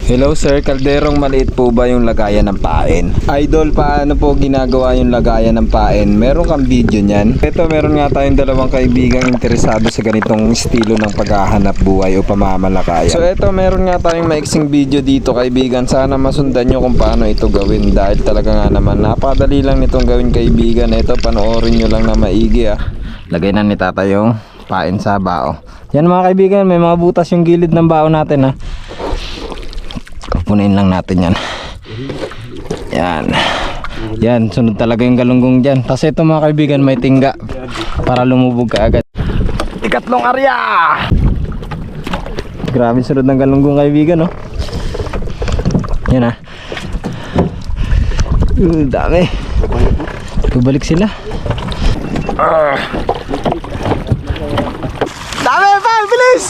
Hello sir, kalderong maliit po ba yung lagayan ng pain? Idol, paano po ginagawa yung lagayan ng pain? Meron kang video niyan? Ito, meron nga tayong dalawang kaibigang interesado sa ganitong estilo ng paghahanap buhay o pamamalakayan. So ito, meron nga tayong maiksing video dito kaibigan. Sana masundan nyo kung paano ito gawin dahil talaga nga naman napakadali lang nitong gawin kaibigan. Ito, panoorin nyo lang na maigi ah. Lagay na ni tata yung pain sa bao. Yan mga kaibigan, may mga butas yung gilid ng bao natin ah. Punin lang natin yan. Yan. Yan, sunod talaga yung galunggong dyan. Tapos ito mga kaibigan, may tingga para lumubog ka agad. Ikatlong area. Grabe sunod ng galunggong kaibigan, no? Yan ah. Dami. Balik sila. Dami pa, bilis!